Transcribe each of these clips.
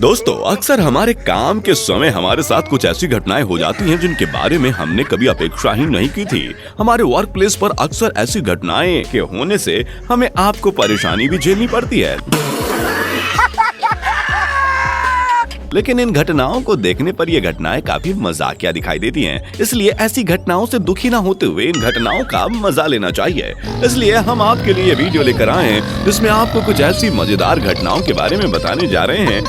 दोस्तों, अक्सर हमारे काम के समय हमारे साथ कुछ ऐसी घटनाएं हो जाती हैं जिनके बारे में हमने कभी अपेक्षा ही नहीं की थी। हमारे वर्क प्लेस पर अक्सर ऐसी घटनाएं के होने से हमें आपको परेशानी भी झेलनी पड़ती है। लेकिन इन घटनाओं को देखने पर ये घटनाएं काफी मजाकिया दिखाई देती हैं। इसलिए ऐसी घटनाओं से दुखी ना होते हुए इन घटनाओं का मजा लेना चाहिए। इसलिए हम आपके लिए वीडियो लेकर आए हैं जिसमें आपको कुछ ऐसी मजेदार घटनाओं के बारे में बताने जा रहे हैं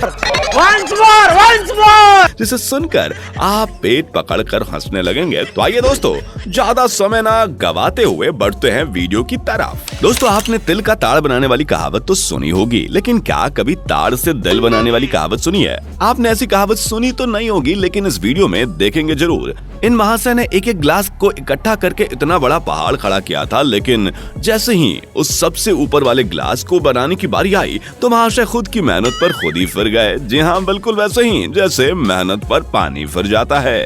once more! जिसे सुनकर आप पेट पकड़कर हंसने लगेंगे। तो आइए दोस्तों, ज्यादा समय ना गवाते हुए बढ़ते हैं वीडियो की तरफ। दोस्तों, आपने तिल का ताड़ बनाने वाली कहावत तो सुनी होगी, लेकिन क्या कभी ताड़ से दिल बनाने वाली कहावत सुनी है? आपने ऐसी कहावत सुनी तो नहीं होगी, लेकिन इस वीडियो में देखेंगे जरूर। इन महाशय ने एक एक ग्लास को इकट्ठा करके इतना बड़ा पहाड़ खड़ा किया था, लेकिन जैसे ही उस सबसे ऊपर वाले ग्लास को बनाने की बारी आई तो महाशय खुद की मेहनत पर खुद ही फिर गए। जी हाँ, बिल्कुल वैसे ही जैसे मेहनत पर पानी फिर जाता है।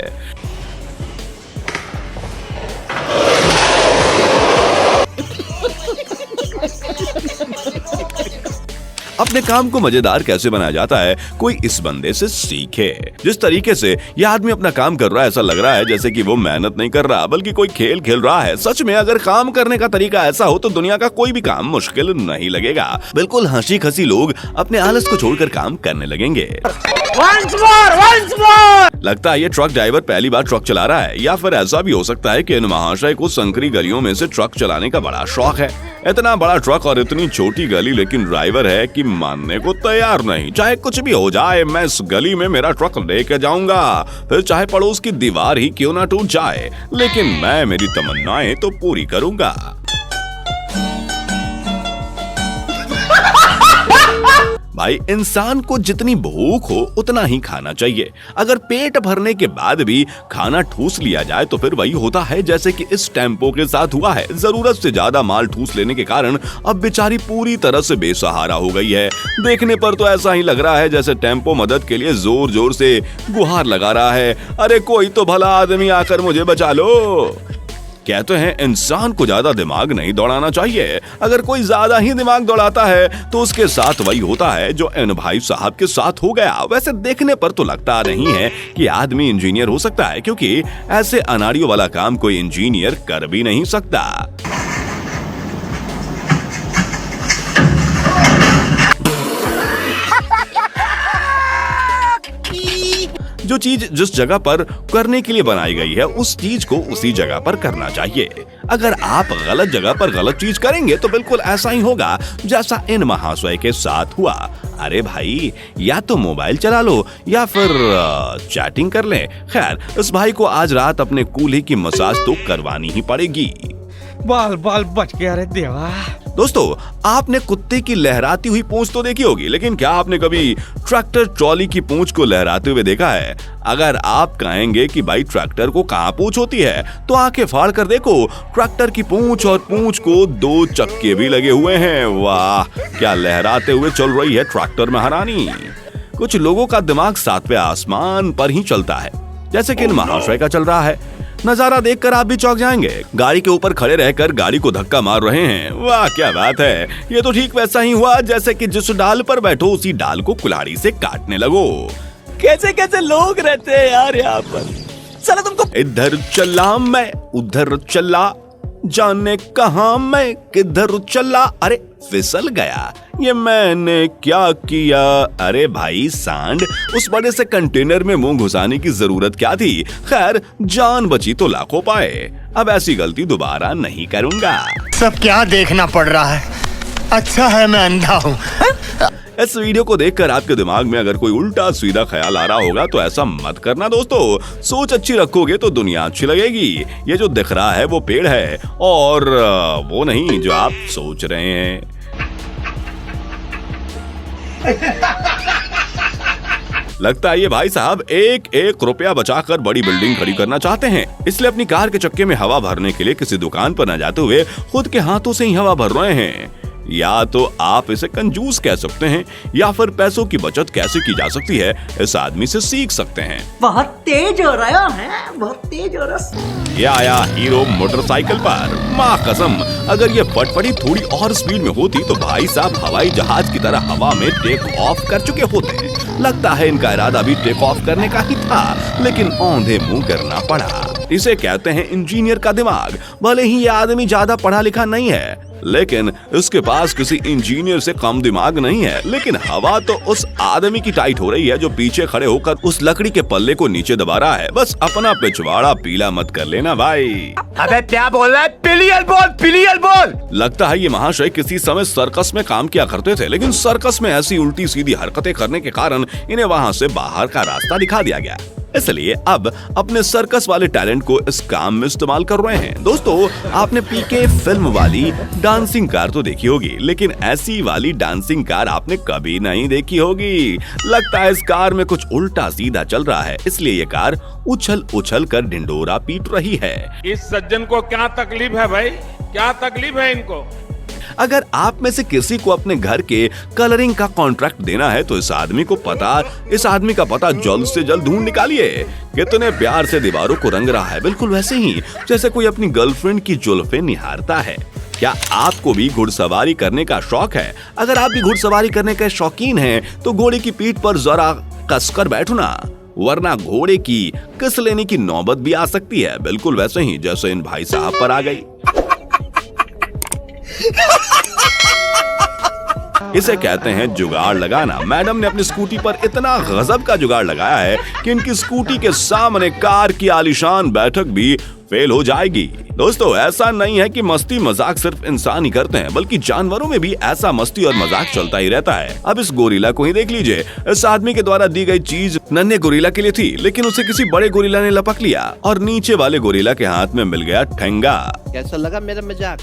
अपने काम को मजेदार कैसे बनाया जाता है, कोई इस बंदे से सीखे। जिस तरीके से यह आदमी अपना काम कर रहा है, ऐसा लग रहा है जैसे कि वो मेहनत नहीं कर रहा बल्कि कोई खेल खेल रहा है। सच में अगर काम करने का तरीका ऐसा हो तो दुनिया का कोई भी काम मुश्किल नहीं लगेगा। बिल्कुल हंसी खसी लोग अपने आलस को छोड़कर काम करने लगेंगे। once more! लगता है ये ट्रक ड्राइवर पहली बार ट्रक चला रहा है, या फिर ऐसा भी हो सकता है कि इन महाशय को संकरी गलियों में से ट्रक चलाने का बड़ा शौक है। इतना बड़ा ट्रक और इतनी छोटी गली, लेकिन ड्राइवर है कि मानने को तैयार नहीं। चाहे कुछ भी हो जाए, मैं इस गली में मेरा ट्रक लेके जाऊंगा, फिर चाहे पड़ोस की दीवार ही क्यों ना टूट जाए, लेकिन मैं मेरी तमन्नाएं तो पूरी करूंगा। भाई, इंसान को जितनी भूख हो उतना ही खाना चाहिए। अगर पेट भरने के बाद भी खाना ठूस लिया जाए तो फिर वही होता है जैसे कि इस टेम्पो के साथ हुआ है। जरूरत से ज्यादा माल ठूस लेने के कारण अब बेचारी पूरी तरह से बेसहारा हो गई है। देखने पर तो ऐसा ही लग रहा है जैसे टेम्पो मदद के लिए जोर जोर से गुहार लगा रहा है, अरे कोई तो भला आदमी आकर मुझे बचा लो। कहते हैं इंसान को ज्यादा दिमाग नहीं दौड़ाना चाहिए। अगर कोई ज्यादा ही दिमाग दौड़ाता है तो उसके साथ वही होता है जो इन भाई साहब के साथ हो गया। वैसे देखने पर तो लगता नहीं है कि आदमी इंजीनियर हो सकता है, क्योंकि ऐसे अनाड़ियों वाला काम कोई इंजीनियर कर भी नहीं सकता। जो चीज जिस जगह पर करने के लिए बनाई गई है, उस चीज को उसी जगह पर करना चाहिए। अगर आप गलत जगह पर गलत चीज करेंगे तो बिल्कुल ऐसा ही होगा जैसा इन महाशय के साथ हुआ। अरे भाई, या तो मोबाइल चला लो या फिर चैटिंग कर ले। खैर, इस भाई को आज रात अपने कूल्हे की मसाज तो करवानी ही पड़ेगी। बाल बाल बच गया रे देवा। दोस्तों, आपने कुत्ते की लहराती हुई पूंछ तो देखी होगी, लेकिन क्या आपने कभी ट्रैक्टर ट्रॉली की पूंछ को लहराते हुए देखा है? अगर आप कहेंगे कि भाई ट्रैक्टर को कहाँ पूंछ होती है, तो आंखें फाड़ कर देखो, ट्रैक्टर की पूंछ और पूंछ को दो चक्के भी लगे हुए हैं। वाह, क्या लहराते हुए चल रही है ट्रैक्टर महारानी। कुछ लोगों का दिमाग सातवें आसमान पर ही चलता है, जैसे कि इन महाशय का चल रहा है। नजारा देखकर आप भी चौंक जाएंगे। गाड़ी के ऊपर खड़े रहकर गाड़ी को धक्का मार रहे हैं। वाह, क्या बात है। ये तो ठीक वैसा ही हुआ जैसे कि जिस डाल पर बैठो उसी डाल को कुल्हाड़ी से काटने लगो। कैसे कैसे लोग रहते हैं यार यहाँ पर। साला तुमको इधर चला मैं उधर चला, जाने कहां मैं किधर चला, अरे फिसल गया, ये मैंने क्या किया। अरे भाई सांड, उस बड़े से कंटेनर में मुंह घुसाने की जरूरत क्या थी? खैर, जान बची तो लाखों पाए। अब ऐसी गलती दोबारा नहीं करूंगा। सब क्या देखना पड़ रहा है? अच्छा है मैं अंधा हूँ। इस वीडियो को देखकर आपके दिमाग में अगर कोई उल्टा सीधा ख्याल आ रहा होगा तो ऐसा मत करना दोस्तों। सोच अच्छी रखोगे तो दुनिया अच्छी लगेगी। ये जो दिख रहा है वो पेड़ है और वो नहीं जो आप सोच रहे हैं। लगता है ये भाई साहब एक एक रुपया बचाकर बड़ी बिल्डिंग खड़ी करना चाहते हैं, इसलिए अपनी कार के चक्के में हवा भरने के लिए किसी दुकान पर न जाते हुए खुद के हाथों से ही हवा भर रहे हैं। या तो आप इसे कंजूस कह सकते हैं या फिर पैसों की बचत कैसे की जा सकती है इस आदमी से सीख सकते हैं। बहुत तेज हो रहा है, बहुत तेज हो रहा। ये आया हीरो मोटरसाइकिल पर। माँ कसम, अगर ये फटफटी थोड़ी और स्पीड में होती तो भाई साहब हवाई जहाज की तरह हवा में टेक ऑफ कर चुके होते। लगता है इनका इरादा भी टेक ऑफ करने का ही था, लेकिन औंधे मुंह करना पड़ा। इसे कहते हैं इंजीनियर का दिमाग। भले ही ये आदमी ज्यादा पढ़ा लिखा नहीं है, लेकिन उसके पास किसी इंजीनियर से कम दिमाग नहीं है। लेकिन हवा तो उस आदमी की टाइट हो रही है जो पीछे खड़े होकर उस लकड़ी के पल्ले को नीचे दबा रहा है। बस अपना पिछवाड़ा पीला मत कर लेना भाई। अबे क्या बोल रहा है? पिलियल बोल, पिलियल बोल। लगता है ये महाशय किसी समय सर्कस में काम किया करते थे, लेकिन सर्कस में ऐसी उल्टी सीधी हरकतें करने के कारण इन्हें वहाँ से बाहर का रास्ता दिखा दिया गया। इसलिए अब अपने सर्कस वाले टैलेंट को इस काम में इस्तेमाल कर रहे हैं। दोस्तों, आपने पीके फिल्म वाली डांसिंग कार तो देखी होगी, लेकिन ऐसी वाली डांसिंग कार आपने कभी नहीं देखी होगी। लगता है इस कार में कुछ उल्टा सीधा चल रहा है, इसलिए ये कार उछल उछल कर ढिंडोरा पीट रही है। इस सज्जन को क्या तकलीफ है भाई? क्या तकलीफ है इनको? अगर आप में से किसी को अपने घर के कलरिंग का कॉन्ट्रैक्ट देना है तो इस आदमी का पता जल्द से जल्द ढूंढ निकालिए। कितने प्यार से दीवारों को रंग रहा है, बिल्कुल वैसे ही जैसे कोई अपनी गर्लफ्रेंड की जुल्फें निहारता है। क्या आपको भी घुड़सवारी करने का शौक है? अगर आप भी घुड़सवारी करने के शौकीन हैं तो घोड़े की पीठ पर जरा कसकर बैठो ना, वरना घोड़े की किस लेने की नौबत भी आ सकती है, बिल्कुल वैसे ही जैसे इन भाई साहब पर आ गई। इसे कहते हैं जुगाड़ लगाना। मैडम ने अपनी स्कूटी पर इतना गजब का जुगाड़ लगाया है कि इनकी स्कूटी के सामने कार की आलीशान बैठक भी फेल हो जाएगी। दोस्तों, ऐसा नहीं है कि मस्ती मजाक सिर्फ इंसान ही करते हैं, बल्कि जानवरों में भी ऐसा मस्ती और मजाक चलता ही रहता है। अब इस गोरिल्ला को ही देख लीजिए। इस आदमी के द्वारा दी गई चीज नन्हे गोरिल्ला के लिए थी, लेकिन उसे किसी बड़े गोरिल्ला ने लपक लिया और नीचे वाले गोरिल्ला के हाथ में मिल गया ठेंगा। कैसा लगा मेरा मजाक?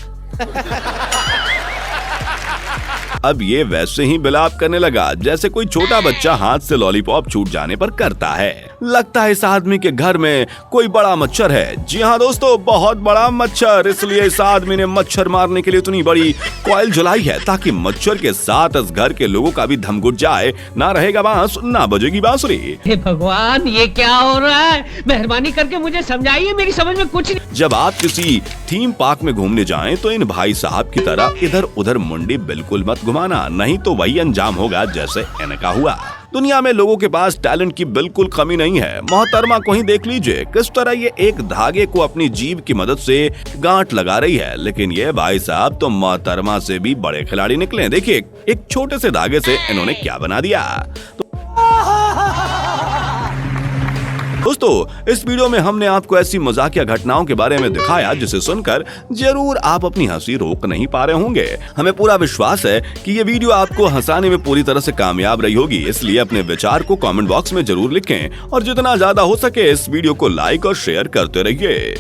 अब ये वैसे ही बिलाप करने लगा जैसे कोई छोटा बच्चा हाथ से लॉलीपॉप छूट जाने पर करता है। लगता है इस आदमी के घर में कोई बड़ा मच्छर है। जी हाँ दोस्तों, बहुत बड़ा मच्छर। इसलिए इस आदमी ने मच्छर मारने के लिए इतनी बड़ी कॉइल जलाई है ताकि मच्छर के साथ इस घर के लोगों का भी दम घुट जाए। ना रहेगा बांस, ना बजेगी बांसुरी। हे भगवान, ये क्या हो रहा है? मेहरबानी करके मुझे समझाइए, मेरी समझ में कुछ नहीं। जब आप किसी थीम पार्क में घूमने जाएं तो इन भाई साहब की तरह इधर उधर मुंडी बिल्कुल मत घुमाना, नहीं तो वही अंजाम होगा जैसे इनका हुआ। दुनिया में लोगों के पास टैलेंट की बिल्कुल कमी नहीं है। मोहतरमा को ही देख लीजिए, किस तरह ये एक धागे को अपनी जीभ की मदद से गांठ लगा रही है, लेकिन ये भाई साहब तो मोहतरमा से भी बड़े खिलाड़ी निकले। देखिए, एक छोटे से धागे से इन्होंने क्या बना दिया। दोस्तों, इस वीडियो में हमने आपको ऐसी मजाकिया घटनाओं के बारे में दिखाया जिसे सुनकर जरूर आप अपनी हंसी रोक नहीं पा रहे होंगे। हमें पूरा विश्वास है कि ये वीडियो आपको हंसाने में पूरी तरह से कामयाब रही होगी। इसलिए अपने विचार को कमेंट बॉक्स में जरूर लिखें और जितना ज्यादा हो सके इस वीडियो को लाइक और शेयर करते रहिए।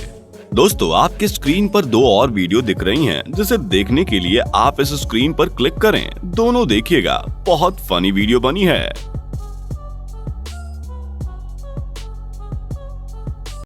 दोस्तों, आपकी स्क्रीन पर 2 और वीडियो दिख रही हैं, जिसे देखने के लिए आप इस स्क्रीन पर क्लिक करें। दोनों देखिएगा, बहुत फनी वीडियो बनी है।